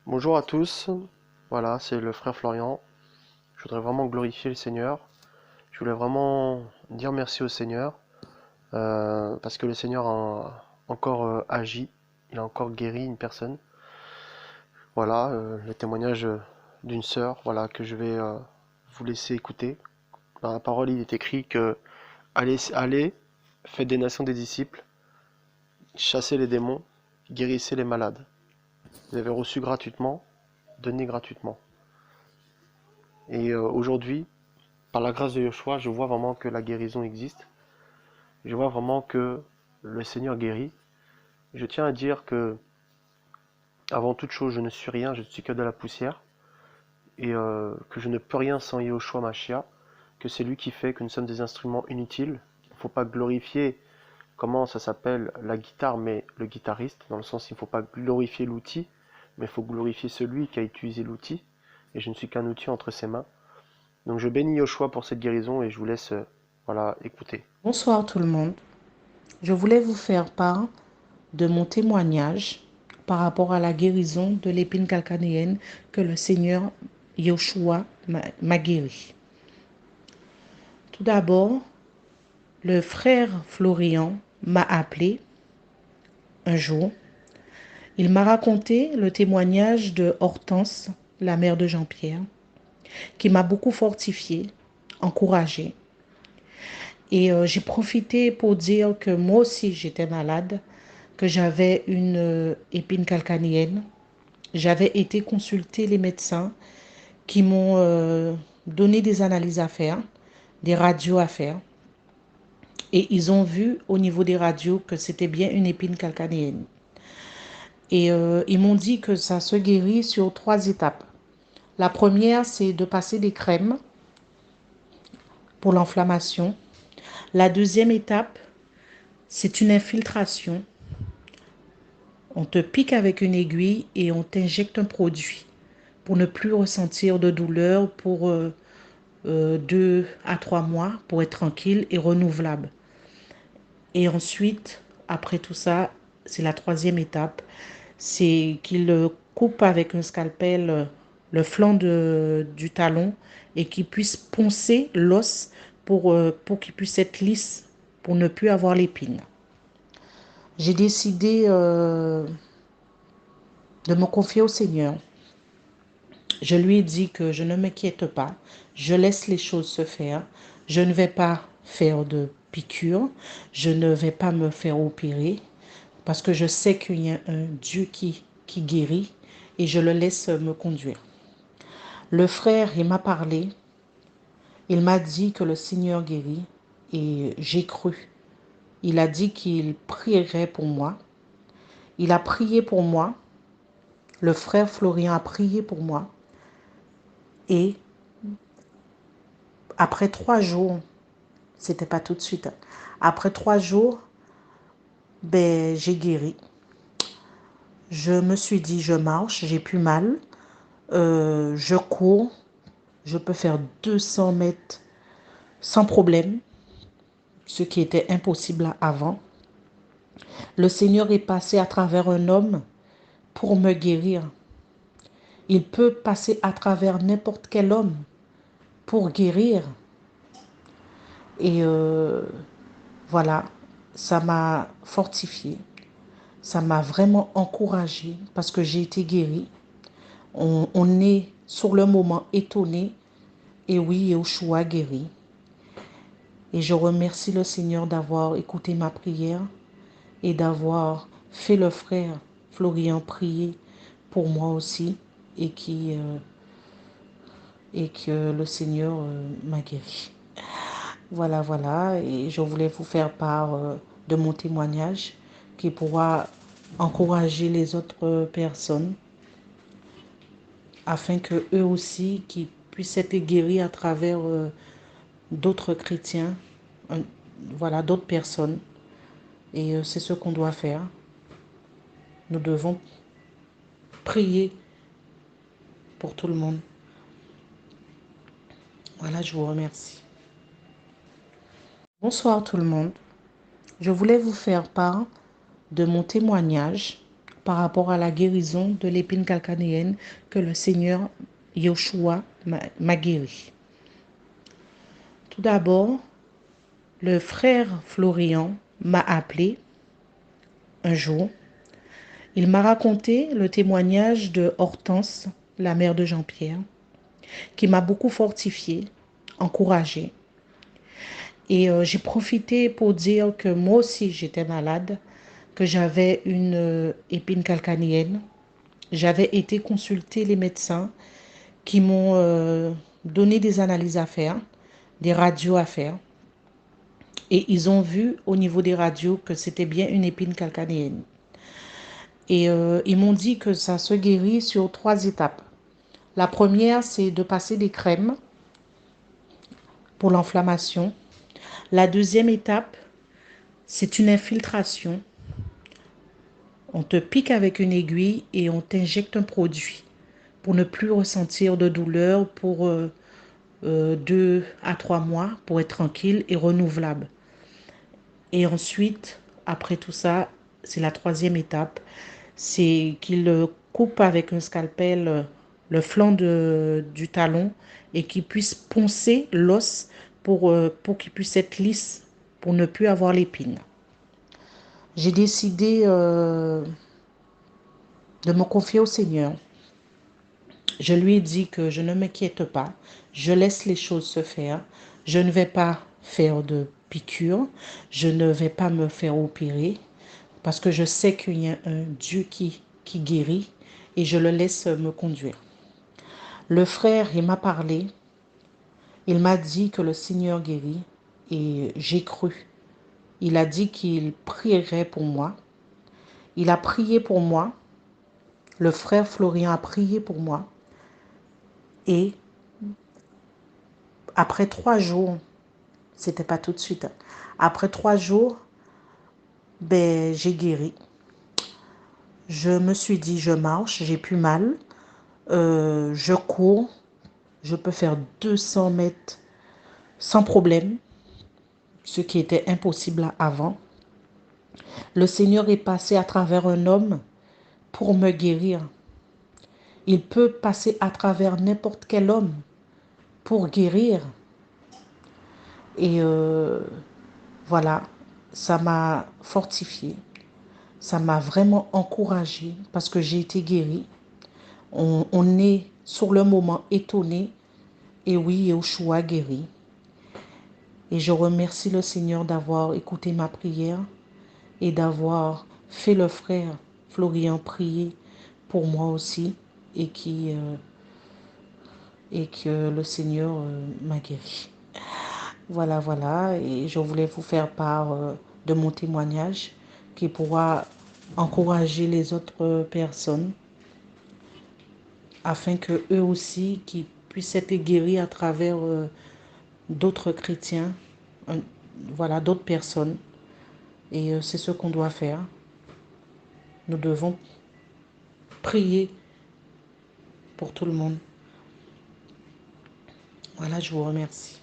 Bonjour à tous, voilà, c'est le frère Florian. Je voudrais vraiment glorifier le Seigneur. Je voulais vraiment dire merci au Seigneur parce que le Seigneur a encore agi, il a encore guéri une personne. Voilà, le témoignage d'une sœur, voilà, que je vais vous laisser écouter. Dans la parole, il est écrit que allez, faites des nations des disciples, chassez les démons, guérissez les malades. Vous avez reçu gratuitement, donnez gratuitement. Et aujourd'hui, par la grâce de Yeshua, je vois vraiment que la guérison existe. Je vois vraiment que le Seigneur guérit. Je tiens à dire que, avant toute chose, je ne suis rien, je ne suis que de la poussière, et que je ne peux rien sans Yeshua Mashiach, que c'est lui qui fait que nous sommes des instruments inutiles. Il ne faut pas glorifier, comment ça s'appelle, la guitare, mais le guitariste, dans le sens il ne faut pas glorifier l'outil, mais il faut glorifier celui qui a utilisé l'outil, et je ne suis qu'un outil entre ses mains. Donc je bénis Yeshua pour cette guérison et je vous laisse voilà, écouter. Bonsoir tout le monde. Je voulais vous faire part de mon témoignage par rapport à la guérison de l'épine calcanéenne que le Seigneur Yeshua m'a guéri. Tout d'abord, le frère Florian m'a appelé un jour. Il m'a raconté le témoignage de Hortense, la mère de Jean-Pierre, qui m'a beaucoup fortifiée, encouragée. Et j'ai profité pour dire que moi aussi j'étais malade, que j'avais une épine calcanéenne. J'avais été consulter les médecins qui m'ont donné des analyses à faire, des radios à faire. Et ils ont vu au niveau des radios que c'était bien une épine calcanéenne. Et ils m'ont dit que ça se guérit sur 3 étapes. La première, c'est de passer des crèmes pour l'inflammation. La deuxième étape, c'est une infiltration. On te pique avec une aiguille et on t'injecte un produit pour ne plus ressentir de douleur pour 2 à 3 mois, pour être tranquille et renouvelable. Et ensuite, après tout ça, c'est la troisième étape, c'est qu'il coupe avec un scalpel le flanc du talon et qu'il puisse poncer l'os pour qu'il puisse être lisse, pour ne plus avoir l'épine. J'ai décidé de me confier au Seigneur. Je lui ai dit que je ne m'inquiète pas, je laisse les choses se faire, je ne vais pas faire de piqûres, je ne vais pas me faire opérer parce que je sais qu'il y a un Dieu qui guérit et je le laisse me conduire. Le frère, il m'a parlé, il m'a dit que le Seigneur guérit et j'ai cru. Il a dit qu'il prierait pour moi. Il a prié pour moi. Le frère Florian a prié pour moi. Et après 3 jours, c'était pas tout de suite. Après 3 jours, ben, j'ai guéri. Je me suis dit, je marche, j'ai plus mal. Je cours, je peux faire 200 mètres sans problème, ce qui était impossible avant. Le Seigneur est passé à travers un homme pour me guérir. Il peut passer à travers n'importe quel homme pour guérir. Et voilà, ça m'a fortifié. Ça m'a vraiment encouragée parce que j'ai été guérie. On est sur le moment étonné. Et oui, Yahushua guéri. Et je remercie le Seigneur d'avoir écouté ma prière et d'avoir fait le frère Florian prier pour moi aussi et que le Seigneur m'a guéri. Voilà, voilà. Et je voulais vous faire part de mon témoignage qui pourra encourager les autres personnes afin que eux aussi qui puissent être guéris à travers d'autres chrétiens, euh, voilà, d'autres personnes. Et c'est ce qu'on doit faire. Nous devons prier pour tout le monde. Voilà, je vous remercie. Bonsoir tout le monde. Je voulais vous faire part de mon témoignage par rapport à la guérison de l'épine calcanéenne que le Seigneur Yeshua m'a guéri. Tout d'abord, le frère Florian m'a appelé un jour. Il m'a raconté le témoignage de Hortense, la mère de Jean-Pierre, qui m'a beaucoup fortifiée, encouragée. Et j'ai profité pour dire que moi aussi j'étais malade, que j'avais une épine calcanéenne. J'avais été consulter les médecins qui m'ont donné des analyses à faire, des radios à faire. Et ils ont vu au niveau des radios que c'était bien une épine calcanéenne. Et ils m'ont dit que ça se guérit sur 3 étapes. La première, c'est de passer des crèmes pour l'inflammation. La deuxième étape, c'est une infiltration. On te pique avec une aiguille et on t'injecte un produit pour ne plus ressentir de douleur pour 2 à 3 mois, pour être tranquille et renouvelable. Et ensuite, après tout ça, c'est la troisième étape, c'est qu'il coupe avec un scalpel le flanc du talon et qu'il puisse poncer l'os pour qu'il puisse être lisse, pour ne plus avoir l'épine. J'ai décidé de me confier au Seigneur. Je lui ai dit que je ne m'inquiète pas, je laisse les choses se faire, je ne vais pas faire de piqûres, je ne vais pas me faire opérer parce que je sais qu'il y a un Dieu qui guérit et je le laisse me conduire. Le frère, il m'a parlé, il m'a dit que le Seigneur guérit et j'ai cru. Il a dit qu'il prierait pour moi. Il a prié pour moi. Le frère Florian a prié pour moi. Et après 3 jours, c'était pas tout de suite. Après 3 jours, ben, j'ai guéri. Je me suis dit, je marche, j'ai plus mal. Je cours. Je peux faire 200 mètres sans problème, ce qui était impossible avant. Le Seigneur est passé à travers un homme pour me guérir. Il peut passer à travers n'importe quel homme pour guérir. Et voilà, ça m'a fortifié. Ça m'a vraiment encouragée parce que j'ai été guérie. On est sur le moment étonné. Et oui, Yeshua guéri. Et je remercie le Seigneur d'avoir écouté ma prière et d'avoir fait le frère Florian prier pour moi aussi et et que le Seigneur m'a guéri. Voilà, voilà. Et je voulais vous faire part de mon témoignage qui pourra encourager les autres personnes afin que eux aussi qui puissent être guéris à travers d'autres chrétiens, voilà, d'autres personnes. Et c'est ce qu'on doit faire. Nous devons prier pour tout le monde. Voilà, je vous remercie.